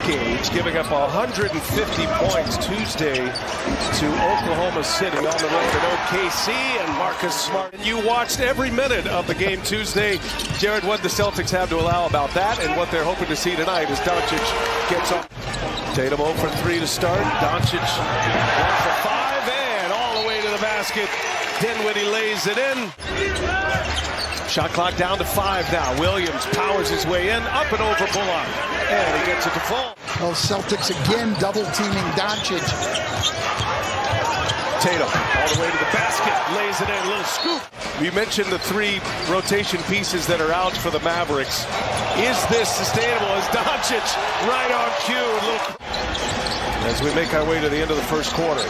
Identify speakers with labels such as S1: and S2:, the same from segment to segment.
S1: decades, giving up 150 points Tuesday to Oklahoma City on the road at OKC, and Marcus Smart. And you watched every minute of the game Tuesday. Jared, what the Celtics have to allow about that, and what they're hoping to see tonight as Doncic gets on. Tatum 0 for 3 to start. Doncic 1 for 5, and all the way to the basket. Dinwiddie lays it in. Shot clock down to 5 now. Williams powers his way in, up and over Bullock, and he gets it to fall.
S2: Well, Celtics again double-teaming Doncic.
S1: Tatum all the way to the basket, lays it in, a little scoop. We mentioned the 3 rotation pieces that are out for the Mavericks. Is this sustainable? Is Doncic right on cue? As we make our way to the end of the first quarter.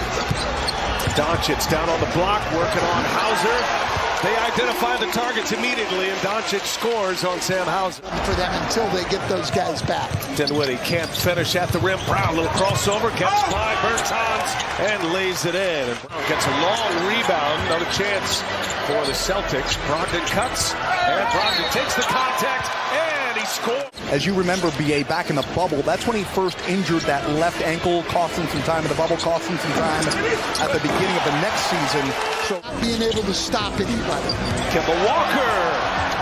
S1: Doncic down on the block, working on Hauser. They identify the targets immediately, and Doncic scores on Sam Hauser.
S2: For them until they get those guys back.
S1: Dinwiddie can't finish at the rim. Brown, little crossover, catches by Bertans, and lays it in. And Brown gets a long rebound, another chance for the Celtics. Brogdon cuts, and Brogdon takes the contact, and he scores.
S3: As you remember, B.A., back in the bubble, that's when he first injured that left ankle, cost him some time in the bubble, cost him some time at the beginning of the next season.
S2: So being able to stop anybody.
S1: Kemba Walker,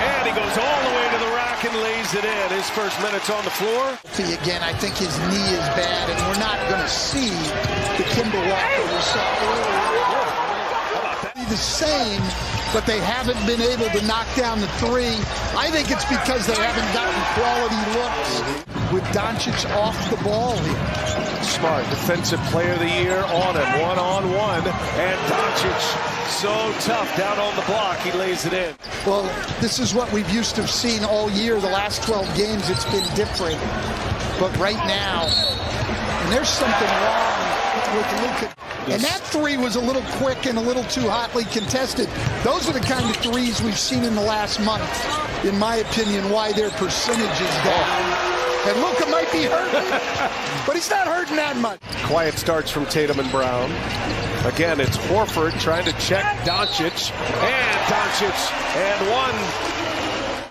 S1: and he goes all the way to the rack and lays it in. His first minutes on the floor.
S2: Again, I think his knee is bad, and we're not going to see the Kemba Walker we saw earlier. The same, but they haven't been able to knock down the 3. I think it's because they haven't gotten quality looks with Doncic off the ball here.
S1: Smart, defensive player of the year on him, one-on-one, and Doncic so tough down on the block, he lays it in.
S2: Well, this is what we've used to have seen all year. The last 12 games, it's been different. But right now, and there's something wrong with Luka. And that 3 was a little quick and a little too hotly contested. Those are the kind of 3s we've seen in the last month, in my opinion, why their percentage is down. And Luka might be hurting, but he's not hurting that much.
S1: Quiet starts from Tatum and Brown. Again, it's Horford trying to check Doncic, and Doncic, and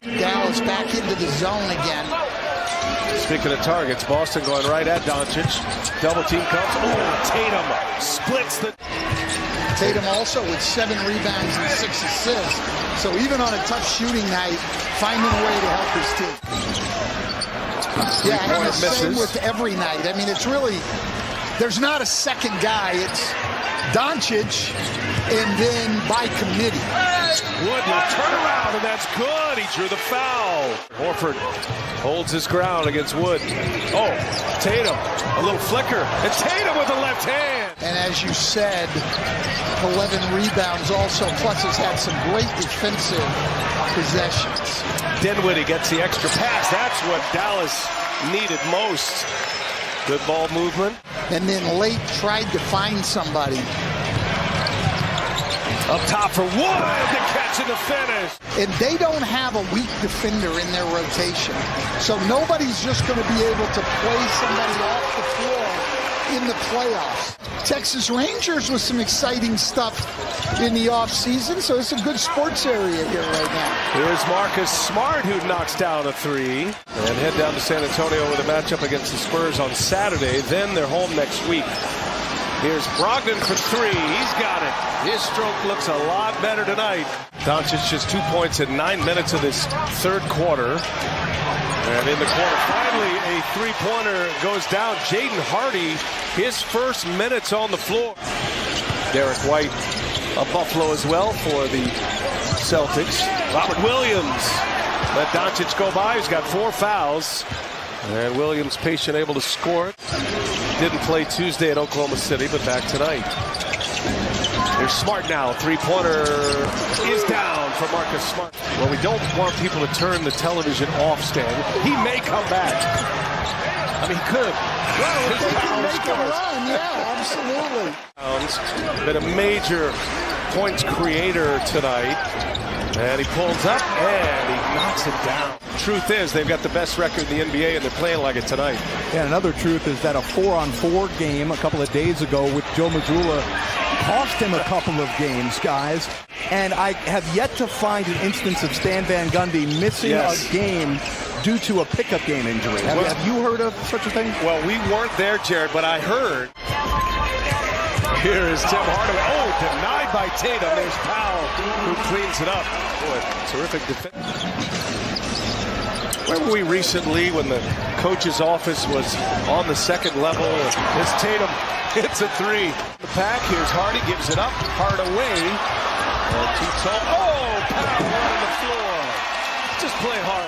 S1: 1.
S2: Dallas back into the zone again.
S1: Speaking of targets, Boston going right at Doncic. Double team comes. Oh, Tatum splits the.
S2: Tatum also with 7 rebounds and 6 assists. So even on a tough shooting night, finding a way to help his team. Yeah, and the same with every night. I mean, it's really, there's not a second guy. It's Doncic, and then by committee.
S1: Wood will turn around, and that's good. He drew the foul. Horford holds his ground against Wood. Oh, Tatum, a little flicker, and Tatum with the left hand.
S2: And as you said, 11 rebounds also, plus has had some great defensive possessions.
S1: Dinwiddie gets the extra pass. That's what Dallas needed most. Good ball movement.
S2: And then late tried to find somebody.
S1: Up top for Wood, the catch and the finish.
S2: And they don't have a weak defender in their rotation. So nobody's just going to be able to play somebody off the floor in the playoffs. Texas Rangers with some exciting stuff in the offseason, so it's a good sports area here right now.
S1: Here's Marcus Smart, who knocks down a 3. And head down to San Antonio with a matchup against the Spurs on Saturday. Then they're home next week. Here's Brogdon for 3. He's got it. His stroke looks a lot better tonight. Doncic just 2 points in 9 minutes of this third quarter. And in the corner, finally, a 3-pointer goes down. Jaden Hardy, his first minutes on the floor. Derek White, a Buffalo as well for the Celtics. Robert Williams let Doncic go by. He's got 4 fouls. And Williams, patient, able to score it. Didn't play Tuesday at Oklahoma City, but back tonight. Here's Smart now. 3-pointer is down for Marcus Smart. Well, we don't want people to turn the television off, Stan. He may come back. I mean, he could.
S2: Well, if they can make a run, yeah, absolutely.
S1: Been a major points creator tonight. And he pulls up, and he knocks it down. Truth is, they've got the best record in the NBA, and they're playing like it tonight.
S3: Yeah, another truth is that a 4-on-4 game a couple of days ago with Joe Mazzulla cost him a couple of games, guys. And I have yet to find an instance of Stan Van Gundy missing a game due to a pickup game injury. Have you heard of such a thing?
S1: Well, we weren't there, Jared, but I heard. Here is Tim Hardaway. Oh, denied by Tatum. There's Powell, who cleans it up. Boy, terrific defense. Where were we recently when the coach's office was on the second level? It's Tatum hits a three. The pack, here's Hardy, gives it up. Hardaway. Oh, Powell on the floor. Just play hard.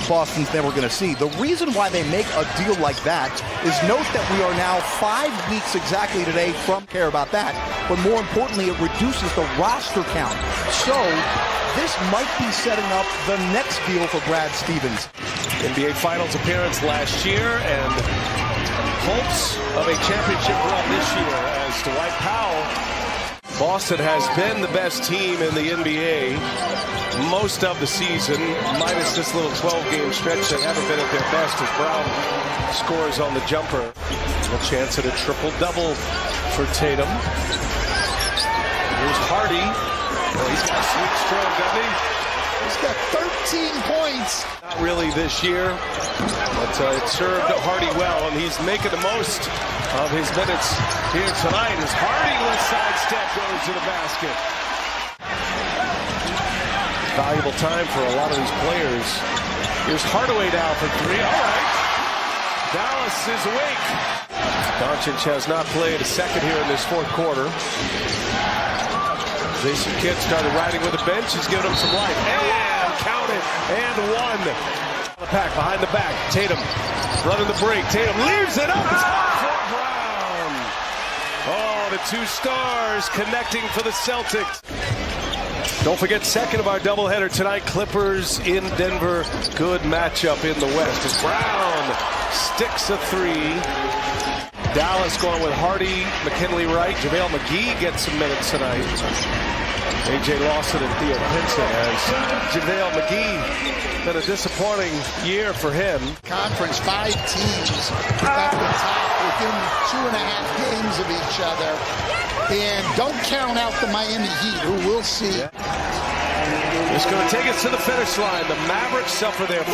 S3: Boston's never going to see. The reason why they make a deal like that is note that we are now 5 weeks exactly today from care about that, but more importantly, it reduces the roster count. So this might be setting up the next deal for Brad Stevens.
S1: NBA Finals appearance last year and hopes of a championship run this year as Dwight Powell. Boston has been the best team in the NBA most of the season, minus this little 12-game stretch that haven't been at their best as Brown scores on the jumper. A chance at a triple-double for Tatum. Here's Hardy. Oh, he's got a sweet stroke, doesn't he?
S2: He's got 13 points.
S1: Not really this year, but it served Hardy well, and he's making the most of his minutes here tonight as Hardy with sidestep goes to the basket. Valuable time for a lot of these players. Here's Hardaway down for three. All right. Dallas is awake. Doncic has not played a second here in this fourth quarter. Jason Kidd started riding with the bench. He's giving him some life. And count it. And one. The pack behind the back. Tatum running the break. Tatum leaves it up top for Brown. Oh, the two stars connecting for the Celtics. Don't forget, second of our doubleheader tonight, Clippers in Denver. Good matchup in the West as Brown sticks a three. Dallas going with Hardy, McKinley Wright, JaVale McGee gets some minutes tonight. A.J. Lawson and Theo Pinson as JaVale McGee. Been a disappointing year for him.
S2: Conference, 5 teams at the top within 2.5 games of each other. And don't count out the Miami Heat, who we'll see.
S1: It's going to take us to the finish line. The Mavericks suffer their